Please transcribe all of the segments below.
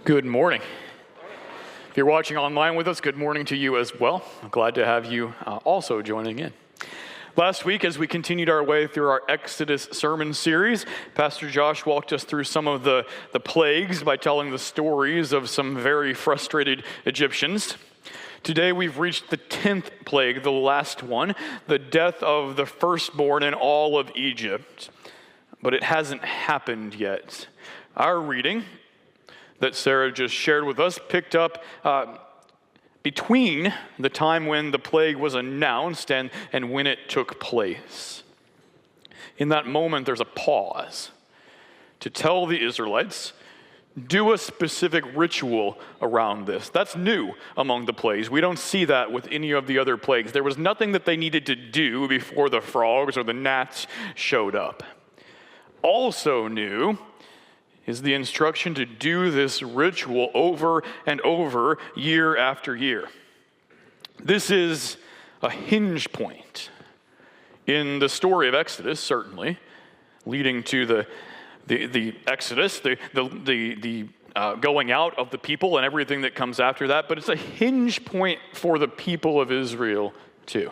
Good morning. If you're watching online with us, good morning to you as well. I'm glad to have you also joining in. Last week, as we continued our way through our Exodus sermon series, Pastor Josh walked us through some of the plagues by telling the stories of some very frustrated Egyptians. Today, we've reached the 10th plague, the last one, the death of the firstborn in all of Egypt. But it hasn't happened yet. Our reading that Sarah just shared with us picked up between the time when the plague was announced and when it took place. In that moment, there's a pause to tell the Israelites, do a specific ritual around this. That's new among the plagues. We don't see that with any of the other plagues. There was nothing that they needed to do before the frogs or the gnats showed up. Also new is the instruction to do this ritual over and over, year after year. This is a hinge point in the story of Exodus, certainly, leading to the Exodus, the going out of the people and everything that comes after that, but it's a hinge point for the people of Israel, too.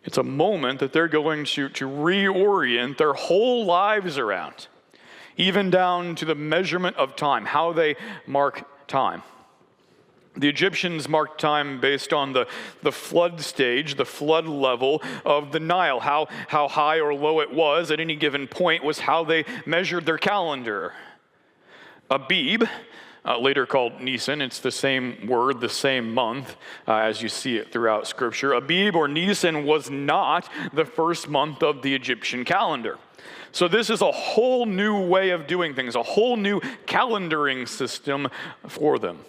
It's a moment that they're going to reorient their whole lives around, even down to the measurement of time, how they mark time. The Egyptians marked time based on the flood stage, the flood level of the Nile. How high or low it was at any given point was how they measured their calendar. Abib, later called Nisan, it's the same word, the same month, as you see it throughout Scripture. Abib or Nisan was not the first month of the Egyptian calendar. So this is a whole new way of doing things, a whole new calendaring system for them.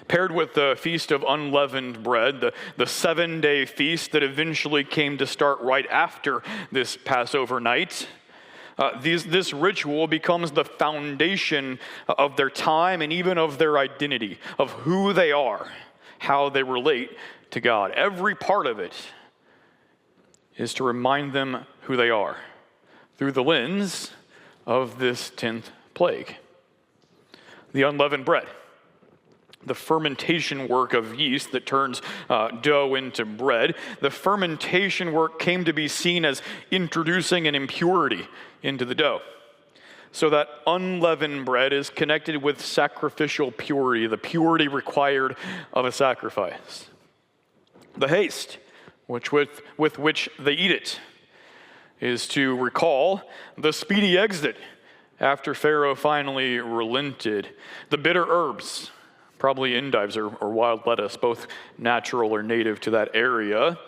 Paired with the Feast of Unleavened Bread, the 7-day feast that eventually came to start right after this Passover night, this ritual becomes the foundation of their time and even of their identity, of who they are, how they relate to God. Every part of it is to remind them who they are through the lens of this 10th plague. The unleavened bread, the fermentation work of yeast that turns dough into bread. The fermentation work came to be seen as introducing an impurity into the dough. So that unleavened bread is connected with sacrificial purity, the purity required of a sacrifice. The haste with which they eat it is to recall the speedy exit after Pharaoh finally relented. The bitter herbs, probably endives or wild lettuce, both natural or native to that area,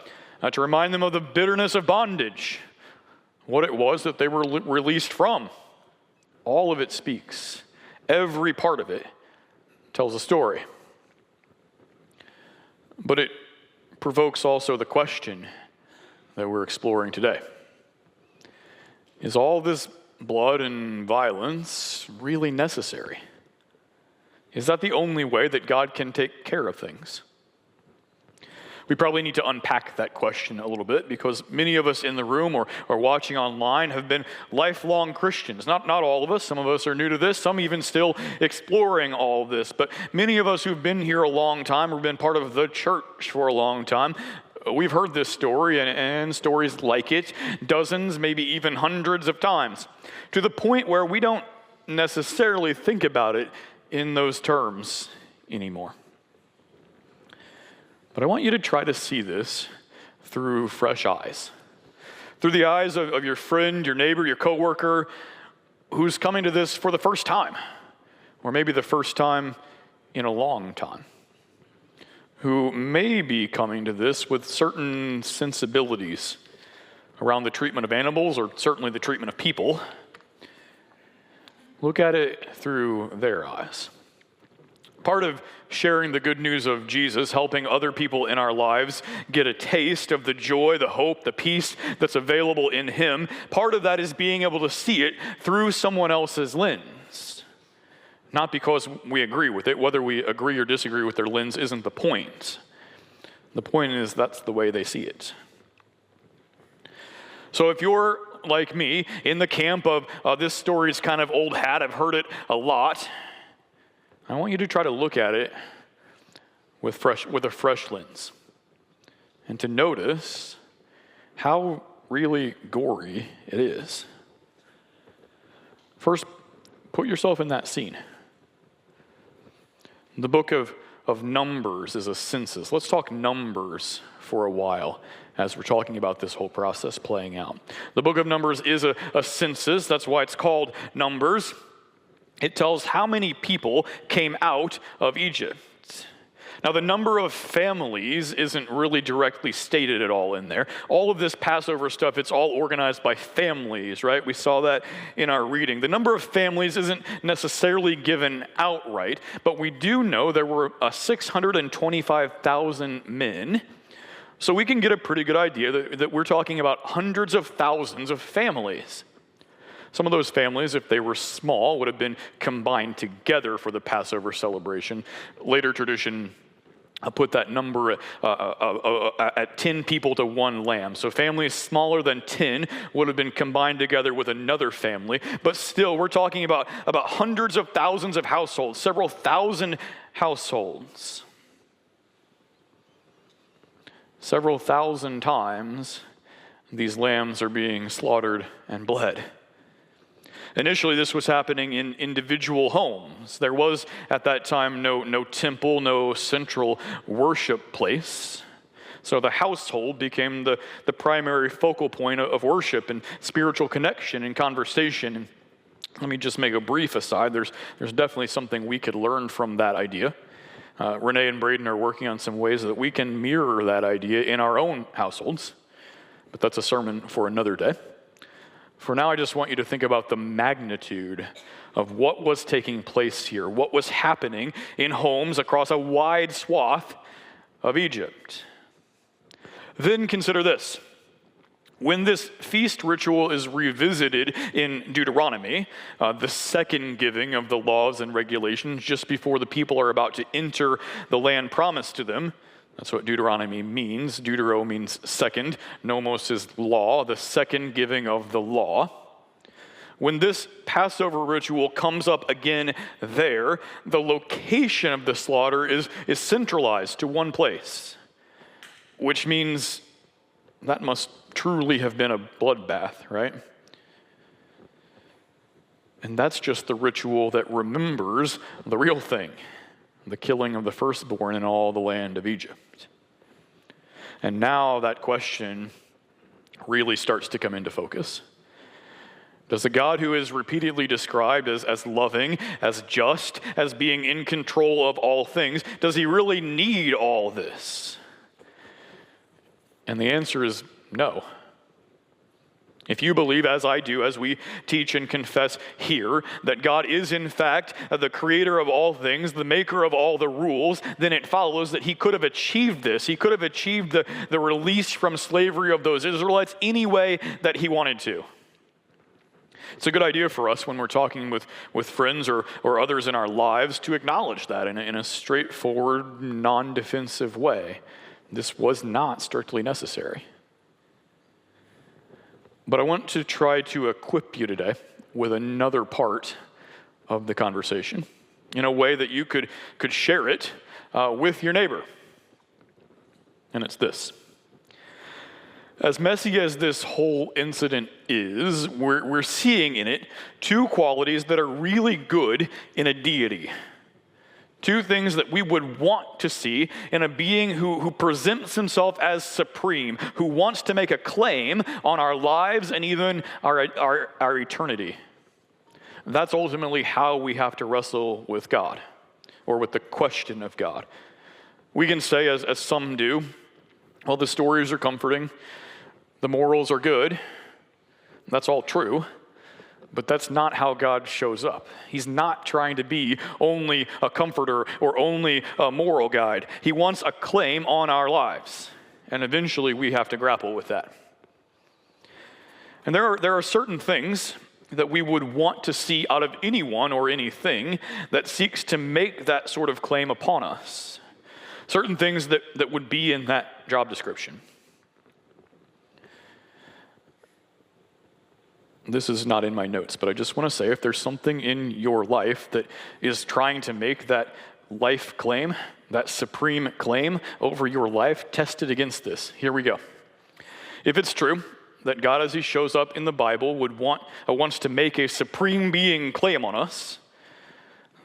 to remind them of the bitterness of bondage, what it was that they were released from. All of it speaks. Every part of it tells a story. But it provokes also the question that we're exploring today. Is all this blood and violence really necessary? Is that the only way that God can take care of things? We probably need to unpack that question a little bit because many of us in the room or watching online have been lifelong Christians. Not all of us. Some of us are new to this. Some even still exploring all of this. But many of us who've been here a long time or been part of the church for a long time, we've heard this story and stories like it dozens, maybe even hundreds of times, to the point where we don't necessarily think about it in those terms anymore. But I want you to try to see this through fresh eyes, through the eyes of your friend, your neighbor, your coworker, who's coming to this for the first time, or maybe the first time in a long time, who may be coming to this with certain sensibilities around the treatment of animals or certainly the treatment of people. Look at it through their eyes. Part of sharing the good news of Jesus, helping other people in our lives get a taste of the joy, the hope, the peace that's available in Him, part of that is being able to see it through someone else's lens. Not because we agree with it. Whether we agree or disagree with their lens isn't the point. The point is that's the way they see it. So if you're like me in the camp of this story is kind of old hat, I've heard it a lot, I want you to try to look at it with a fresh lens and to notice how really gory it is. First, put yourself in that scene. The book of Numbers is a census. Let's talk numbers for a while as we're talking about this whole process playing out. The book of Numbers is a census. That's why it's called Numbers. It tells how many people came out of Egypt. Now, the number of families isn't really directly stated at all in there. All of this Passover stuff, it's all organized by families, right? We saw that in our reading. The number of families isn't necessarily given outright, but we do know there were 625,000 men. So we can get a pretty good idea that we're talking about hundreds of thousands of families. Some of those families, if they were small, would have been combined together for the Passover celebration. Later tradition put that number at 10 people to one lamb. So families smaller than 10 would have been combined together with another family. But still, we're talking about hundreds of thousands of households, several thousand households. Several thousand times, these lambs are being slaughtered and bled. Initially, this was happening in individual homes. There was, at that time, no temple, no central worship place. So the household became the primary focal point of worship and spiritual connection and conversation. And let me just make a brief aside. There's definitely something we could learn from that idea. Renee and Braden are working on some ways that we can mirror that idea in our own households. But that's a sermon for another day. For now, I just want you to think about the magnitude of what was taking place here, what was happening in homes across a wide swath of Egypt. Then consider this. When this feast ritual is revisited in Deuteronomy, the second giving of the laws and regulations just before the people are about to enter the land promised to them, that's what Deuteronomy means. Deutero means second. Nomos is law, the second giving of the law. When this Passover ritual comes up again there, the location of the slaughter is centralized to one place, which means that must truly have been a bloodbath, right? And that's just the ritual that remembers the real thing, the killing of the firstborn in all the land of Egypt. And now that question really starts to come into focus. Does the God who is repeatedly described as loving, as just, as being in control of all things, does he really need all this? And the answer is no. If you believe, as I do, as we teach and confess here, that God is in fact the creator of all things, the maker of all the rules, then it follows that he could have achieved this. He could have achieved the release from slavery of those Israelites any way that he wanted to. It's a good idea for us when we're talking with friends or others in our lives to acknowledge that in a straightforward, non-defensive way. This was not strictly necessary. But I want to try to equip you today with another part of the conversation in a way that you could share it with your neighbor. And it's this. As messy as this whole incident is, we're seeing in it two qualities that are really good in a deity. Two things that we would want to see in a being who presents himself as supreme, who wants to make a claim on our lives and even our eternity. That's ultimately how we have to wrestle with God, or with the question of God. We can say, as some do, well, the stories are comforting, the morals are good. That's all true. But that's not how God shows up. He's not trying to be only a comforter or only a moral guide. He wants a claim on our lives. And eventually we have to grapple with that. And there are certain things that we would want to see out of anyone or anything that seeks to make that sort of claim upon us. Certain things that would be in that job description. This is not in my notes, but I just want to say if there's something in your life that is trying to make that life claim, that supreme claim over your life, test it against this. Here we go. If it's true that God, as he shows up in the Bible, wants to make a supreme being claim on us,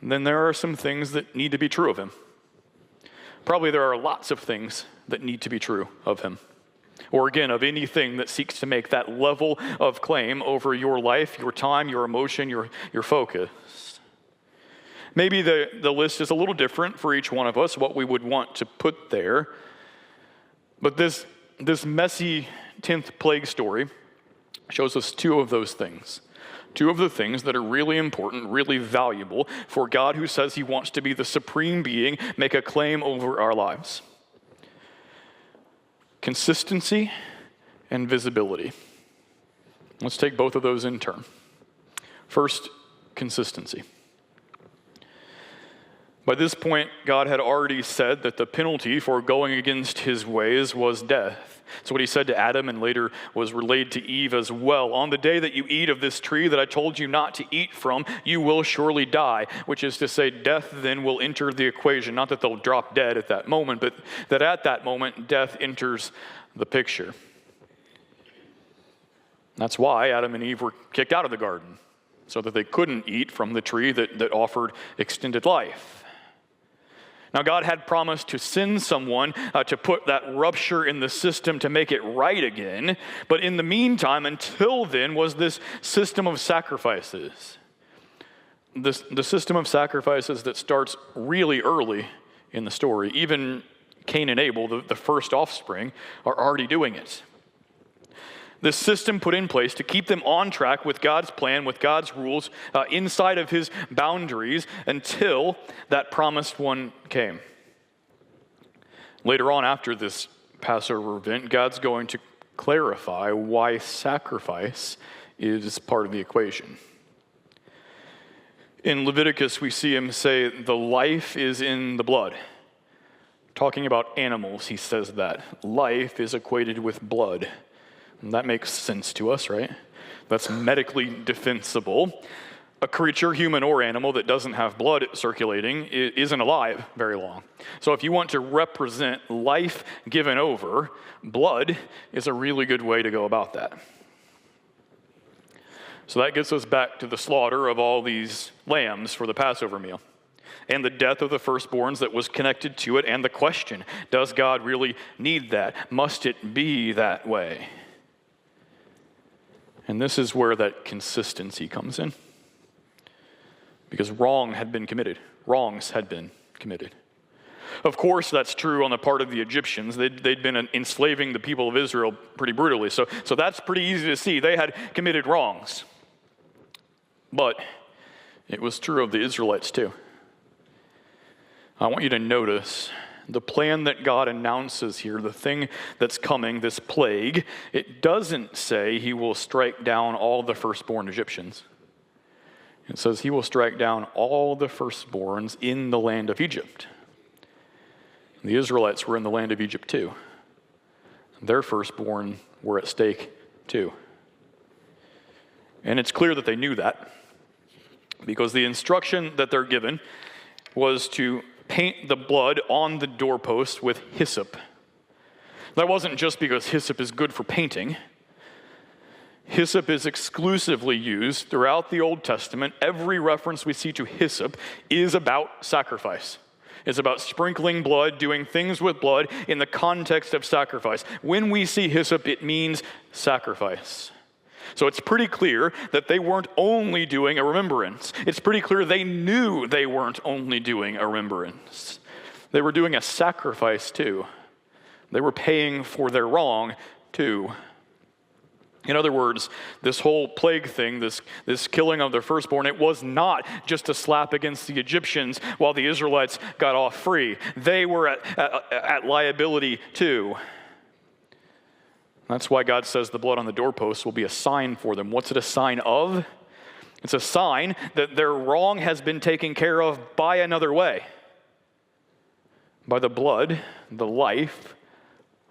then there are some things that need to be true of him. Probably there are lots of things that need to be true of him. Or again, of anything that seeks to make that level of claim over your life, your time, your emotion, your focus. Maybe the list is a little different for each one of us, what we would want to put there. But this messy 10th plague story shows us two of those things. Two of the things that are really important, really valuable for God, who says he wants to be the supreme being, make a claim over our lives. Consistency and visibility. Let's take both of those in turn. First, consistency. By this point, God had already said that the penalty for going against his ways was death. It's what he said to Adam and later was relayed to Eve as well. On the day that you eat of this tree that I told you not to eat from, you will surely die, which is to say death then will enter the equation. Not that they'll drop dead at that moment, but that at that moment, death enters the picture. That's why Adam and Eve were kicked out of the garden, so that they couldn't eat from the tree that offered extended life. Now, God had promised to send someone to put that rupture in the system to make it right again. But in the meantime, until then, was this system of sacrifices. The system of sacrifices that starts really early in the story. Even Cain and Abel, the first offspring, are already doing it. This system put in place to keep them on track with God's plan, with God's rules, inside of his boundaries until that promised one came. Later on, after this Passover event, God's going to clarify why sacrifice is part of the equation. In Leviticus, we see him say, the life is in the blood. Talking about animals, he says that. Life is equated with blood. And that makes sense to us, right? That's medically defensible. A creature, human or animal, that doesn't have blood circulating isn't alive very long. So if you want to represent life given over, blood is a really good way to go about that. So that gets us back to the slaughter of all these lambs for the Passover meal, and the death of the firstborns that was connected to it, and the question, does God really need that? Must it be that way? And this is where that consistency comes in. Because wrongs had been committed. Of course, that's true on the part of the Egyptians. They'd been enslaving the people of Israel pretty brutally. So that's pretty easy to see. They had committed wrongs. But it was true of the Israelites too. I want you to notice the plan that God announces here, the thing that's coming, this plague. It doesn't say he will strike down all the firstborn Egyptians. It says he will strike down all the firstborns in the land of Egypt. The Israelites were in the land of Egypt too. Their firstborn were at stake too. And it's clear that they knew that, because the instruction that they're given was to paint the blood on the doorpost with hyssop. That wasn't just because hyssop is good for painting. Hyssop is exclusively used throughout the Old Testament. Every reference we see to hyssop is about sacrifice. It's about sprinkling blood, doing things with blood in the context of sacrifice. When we see hyssop, it means sacrifice. So it's pretty clear that they weren't only doing a remembrance. It's pretty clear they knew they weren't only doing a remembrance. They were doing a sacrifice too. They were paying for their wrong too. In other words, this whole plague thing, this killing of their firstborn, it was not just a slap against the Egyptians while the Israelites got off free. They were at liability too. That's why God says the blood on the doorpost will be a sign for them. What's it a sign of? It's a sign that their wrong has been taken care of by another way. By the blood, the life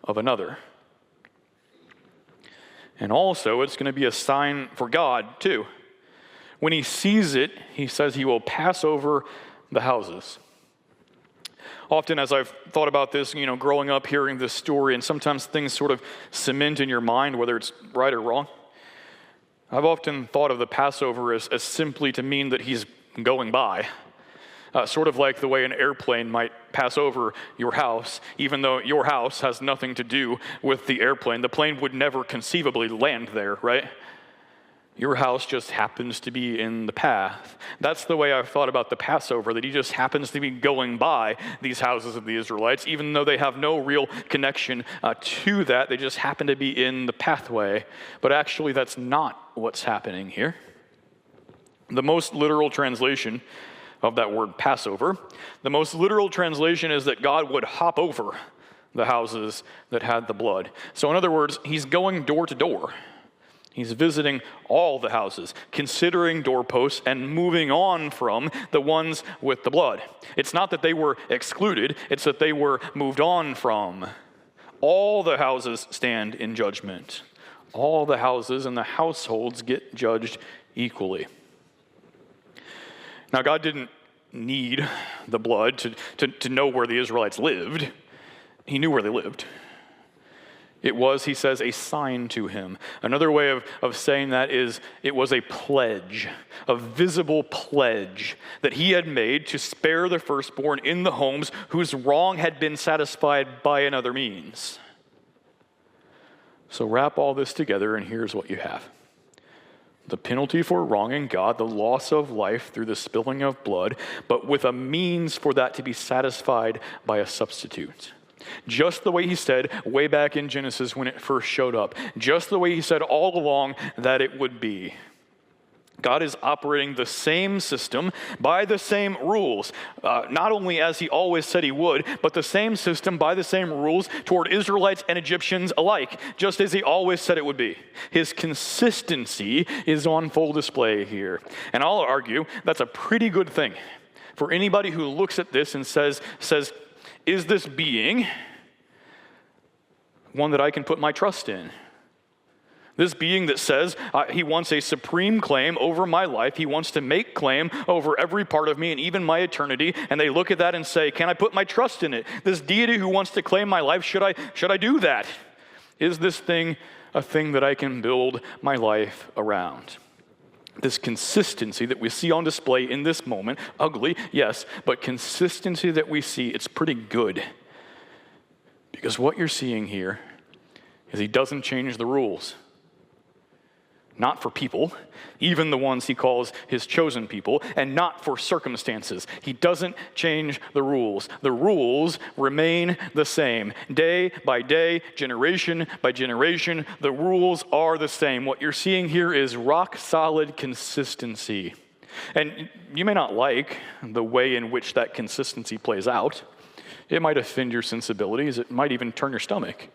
of another. And also, it's going to be a sign for God, too. When he sees it, he says he will pass over the houses. Often as I've thought about this, growing up hearing this story, and sometimes things sort of cement in your mind, whether it's right or wrong, I've often thought of the Passover as simply to mean that he's going by. Sort of like the way an airplane might pass over your house, even though your house has nothing to do with the airplane. The plane would never conceivably land there, right? Your house just happens to be in the path. That's the way I've thought about the Passover, that he just happens to be going by these houses of the Israelites, even though they have no real connection to that. They just happen to be in the pathway. But actually, that's not what's happening here. The most literal translation of that word Passover, the most literal translation is that God would hop over the houses that had the blood. So in other words, he's going door to door. He's visiting all the houses, considering doorposts, and moving on from the ones with the blood. It's not that they were excluded, it's that they were moved on from. All the houses stand in judgment. All the houses and the households get judged equally. Now, God didn't need the blood to know where the Israelites lived. He knew where they lived. It was, he says, a sign to him. Another way of saying that is it was a pledge, a visible pledge that he had made to spare the firstborn in the homes whose wrong had been satisfied by another means. So wrap all this together, and here's what you have. The penalty for wronging God, the loss of life through the spilling of blood, but with a means for that to be satisfied by a substitute. Just the way he said way back in Genesis when it first showed up. Just the way he said all along that it would be. God is operating the same system by the same rules, not only as he always said he would, but the same system by the same rules toward Israelites and Egyptians alike, just as he always said it would be. His consistency is on full display here. And I'll argue that's a pretty good thing for anybody who looks at this and says, is this being one that I can put my trust in? This being that says he wants a supreme claim over my life. He wants to make claim over every part of me and even my eternity. And they look at that and say, can I put my trust in it? This deity who wants to claim my life, should I do that? Is this thing a thing that I can build my life around? This consistency that we see on display in this moment, ugly, yes, but consistency that we see, it's pretty good. Because what you're seeing here is he doesn't change the rules. Not for people, even the ones he calls his chosen people, and not for circumstances. He doesn't change the rules. The rules remain the same. Day by day, generation by generation, the rules are the same. What you're seeing here is rock-solid consistency. And you may not like the way in which that consistency plays out. It might offend your sensibilities. It might even turn your stomach.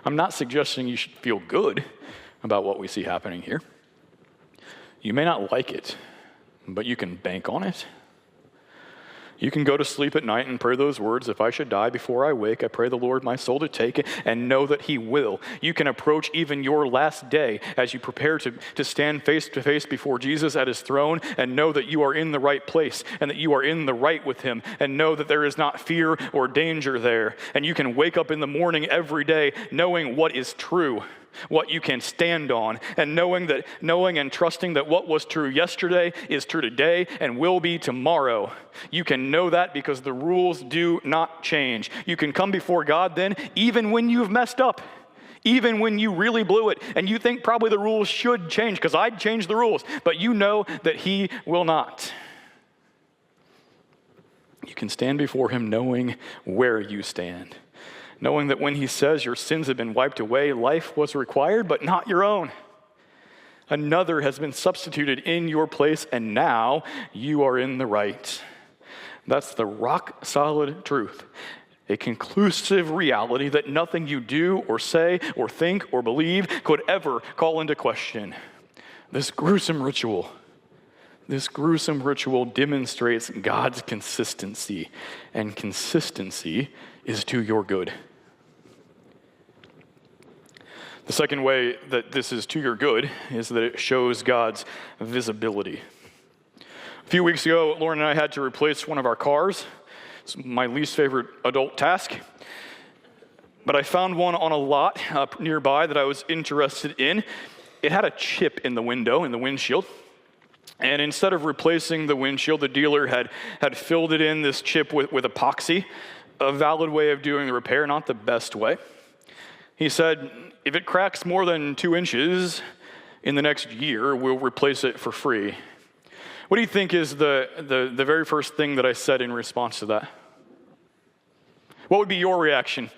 I'm not suggesting you should feel good about what we see happening here. You may not like it, but you can bank on it. You can go to sleep at night and pray those words, if I should die before I wake, I pray the Lord my soul to take it, and know that he will. You can approach even your last day as you prepare to stand face to face before Jesus at his throne, and know that you are in the right place, and that you are in the right with him, and know that there is not fear or danger there. And you can wake up in the morning every day knowing what is true, what you can stand on, and knowing and trusting that what was true yesterday is true today and will be tomorrow. You can know that because the rules do not change. You can come before God then, even when you've messed up, even when you really blew it, and you think probably the rules should change because I'd change the rules, but you know that he will not. You can stand before him knowing where you stand. Knowing that when he says your sins have been wiped away, life was required, but not your own. Another has been substituted in your place, and now you are in the right. That's the rock-solid truth, a conclusive reality that nothing you do or say or think or believe could ever call into question. This gruesome ritual demonstrates God's consistency, and consistency is to your good. The second way that this is to your good is that it shows God's visibility. A few weeks ago, Lauren and I had to replace one of our cars. It's my least favorite adult task. But I found one on a lot nearby that I was interested in. It had a chip in the window, in the windshield. And instead of replacing the windshield, the dealer had filled it in, this chip, with epoxy. A valid way of doing the repair, not the best way. He said, if it cracks more than 2 inches in the next year, we'll replace it for free. What do you think is the very first thing that I said in response to that? What would be your reaction?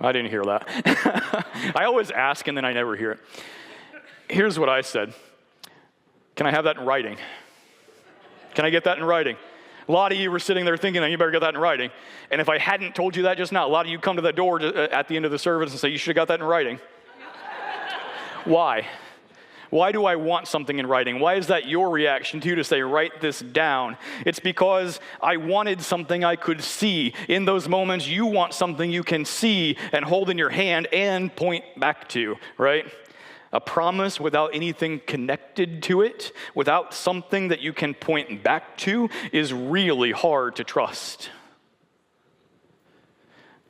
I didn't hear that. I always ask and then I never hear it. Here's what I said. Can I have that in writing? Can I get that in writing? A lot of you were sitting there thinking that you better get that in writing. And if I hadn't told you that just now, a lot of you come to the door at the end of the service and say, you should have got that in writing. Why? Why do I want something in writing? Why is that your reaction to say, write this down? It's because I wanted something I could see. In those moments, you want something you can see and hold in your hand and point back to, right? A promise without anything connected to it, without something that you can point back to, is really hard to trust.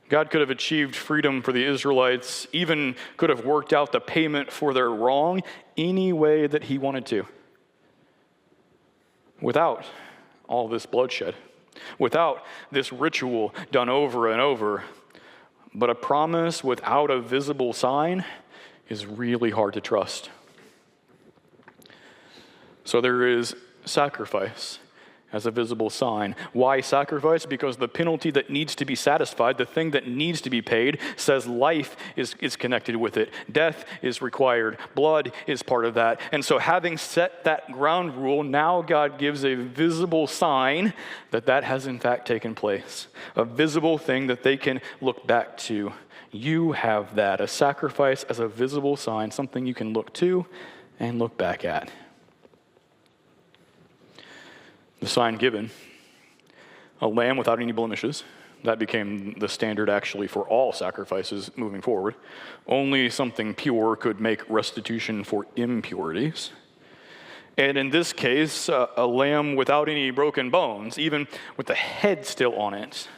God could have achieved freedom for the Israelites, even could have worked out the payment for their wrong any way that he wanted to, without all this bloodshed, without this ritual done over and over. But a promise without a visible sign is really hard to trust. So there is sacrifice as a visible sign. Why sacrifice? Because the penalty that needs to be satisfied, the thing that needs to be paid, says life is connected with it. Death is required. Blood is part of that. And so having set that ground rule, now God gives a visible sign that has in fact taken place. A visible thing that they can look back to. You have that, a sacrifice as a visible sign, something you can look to and look back at. The sign given, a lamb without any blemishes. That became the standard actually for all sacrifices moving forward. Only something pure could make restitution for impurities. And in this case, a lamb without any broken bones, even with the head still on it.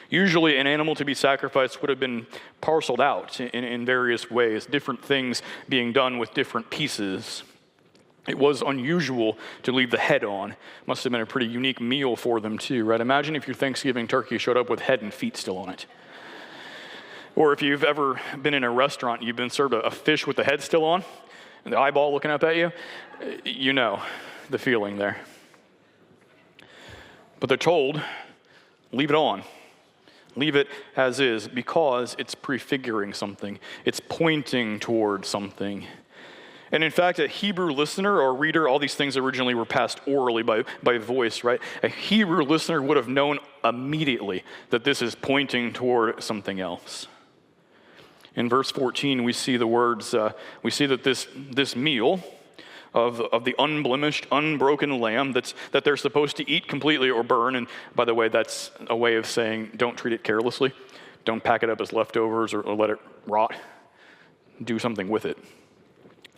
Usually an animal to be sacrificed would have been parceled out in various ways, different things being done with different pieces. It was unusual to leave the head on. Must have been a pretty unique meal for them too, right? Imagine if your Thanksgiving turkey showed up with head and feet still on it. Or if you've ever been in a restaurant, you've been served a fish with the head still on, and the eyeball looking up at you, you know the feeling there. But they're told, leave it on. Leave it as is, because it's prefiguring something. It's pointing toward something. And in fact, a Hebrew listener or reader, all these things originally were passed orally by voice, right? A Hebrew listener would have known immediately that this is pointing toward something else. In verse 14, we see the words, we see that this meal of the unblemished, unbroken lamb that they're supposed to eat completely or burn. And by the way, that's a way of saying don't treat it carelessly. Don't pack it up as leftovers or let it rot. Do something with it.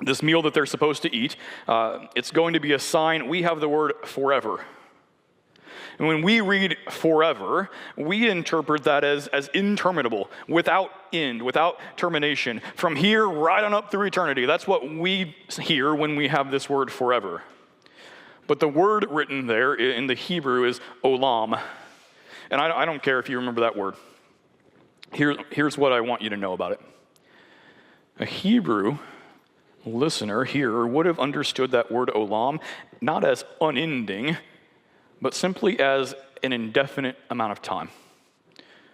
This meal that they're supposed to eat, it's going to be a sign. We have the word forever. And when we read forever, we interpret that as interminable, without end, without termination, from here right on up through eternity. That's what we hear when we have this word forever. But the word written there in the Hebrew is olam. And I don't care if you remember that word. Here's what I want you to know about it. A Hebrew listener, hearer, would have understood that word olam not as unending, but simply as an indefinite amount of time.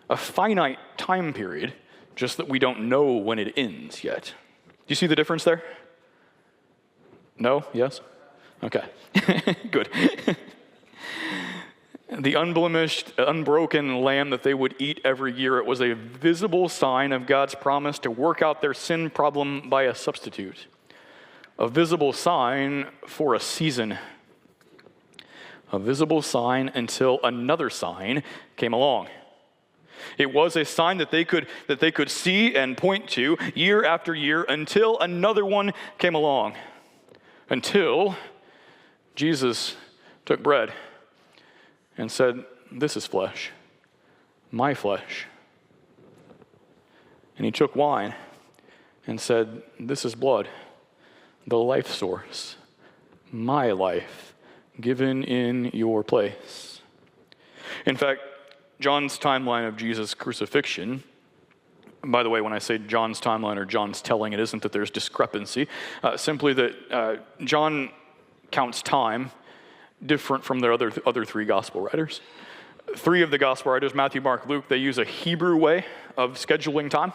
A finite time period, just that we don't know when it ends yet. Do you see the difference there? No? Yes? Okay. Good. The unblemished, unbroken lamb that they would eat every year, it was a visible sign of God's promise to work out their sin problem by a substitute. A visible sign for a season. A visible sign until another sign came along. It was a sign that they could see and point to year after year until another one came along. Until Jesus took bread and said, "This is flesh, my flesh." And he took wine and said, "This is blood, the life source, my life, given in your place." In fact, John's timeline of Jesus' crucifixion, by the way, when I say John's timeline or John's telling, it isn't that there's discrepancy, simply that John counts time different from the other three gospel writers. Three of the gospel writers, Matthew, Mark, Luke, they use a Hebrew way of scheduling time.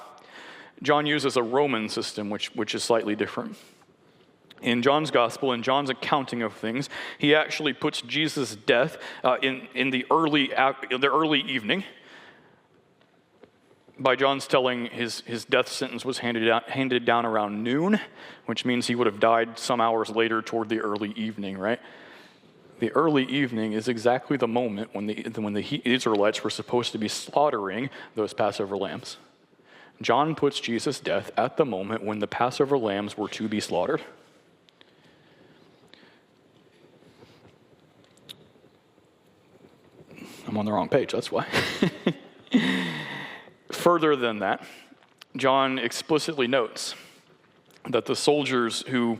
John uses a Roman system, which is slightly different. In John's gospel, in John's accounting of things, he actually puts Jesus' death in the early evening. By John's telling, his death sentence was handed down around noon, which means he would have died some hours later toward the early evening, right? The early evening is exactly the moment when the Israelites were supposed to be slaughtering those Passover lambs. John puts Jesus' death at the moment when the Passover lambs were to be slaughtered. I'm on the wrong page, that's why. Further than that, John explicitly notes that the soldiers who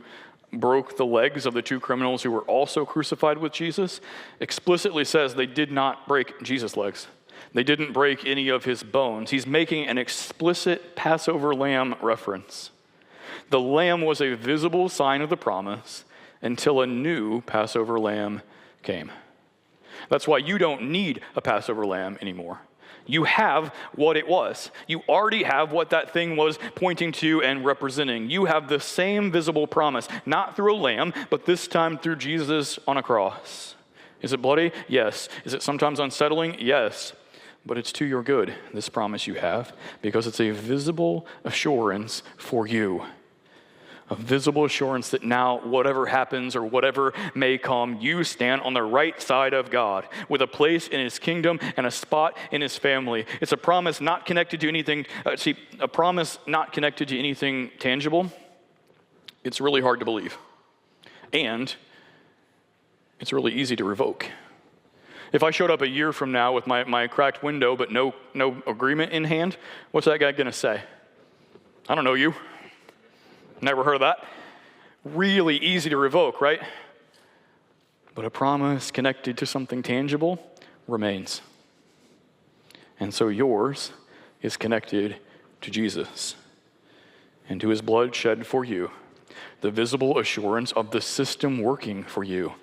broke the legs of the two criminals who were also crucified with Jesus explicitly says they did not break Jesus' legs. They didn't break any of his bones. He's making an explicit Passover lamb reference. The lamb was a visible sign of the promise until a new Passover lamb came. That's why you don't need a Passover lamb anymore. You have what it was. You already have what that thing was pointing to and representing. You have the same visible promise, not through a lamb, but this time through Jesus on a cross. Is it bloody? Yes. Is it sometimes unsettling? Yes. But it's to your good, this promise you have, because it's a visible assurance for you. A visible assurance that now, whatever happens or whatever may come, you stand on the right side of God with a place in his kingdom and a spot in his family. It's a promise not connected to anything, a promise not connected to anything tangible. It's really hard to believe. And it's really easy to revoke. If I showed up a year from now with my cracked window but no agreement in hand, what's that guy going to say? I don't know you. Never heard of that. Really easy to revoke, right? But a promise connected to something tangible remains. And so yours is connected to Jesus and to his blood shed for you. The visible assurance of the system working for you.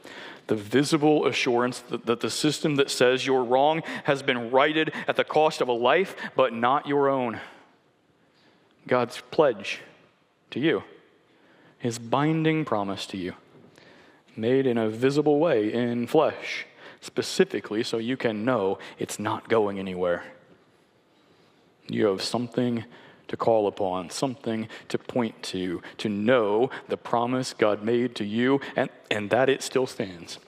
The visible assurance that the system that says you're wrong has been righted at the cost of a life, but not your own. God's pledge to you, his binding promise to you, made in a visible way in flesh, specifically so you can know it's not going anywhere. You have something to call upon, something to point to know the promise God made to you, and that it still stands.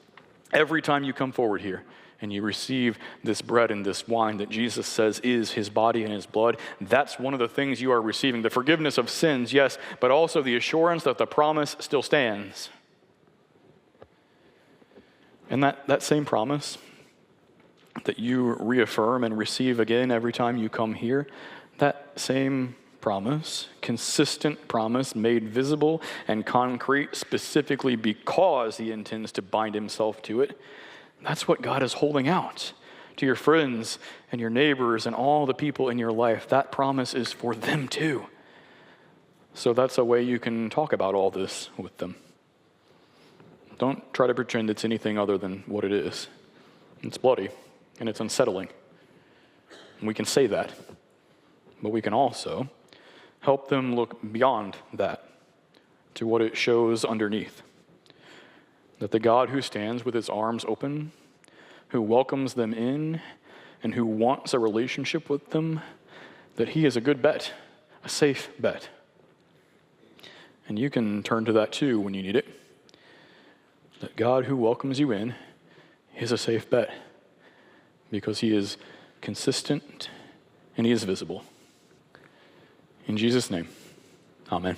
Every time you come forward here, and you receive this bread and this wine that Jesus says is his body and his blood, that's one of the things you are receiving. The forgiveness of sins, yes, but also the assurance that the promise still stands. And that same promise that you reaffirm and receive again every time you come here, that same promise, consistent promise made visible and concrete specifically because he intends to bind himself to it, that's what God is holding out to your friends and your neighbors and all the people in your life. That promise is for them too. So that's a way you can talk about all this with them. Don't try to pretend it's anything other than what it is. It's bloody and it's unsettling. And we can say that, but we can also help them look beyond that to what it shows underneath. That the God who stands with his arms open, who welcomes them in, and who wants a relationship with them, that he is a good bet, a safe bet. And you can turn to that too when you need it. That God who welcomes you in is a safe bet because he is consistent and he is visible. In Jesus' name, amen.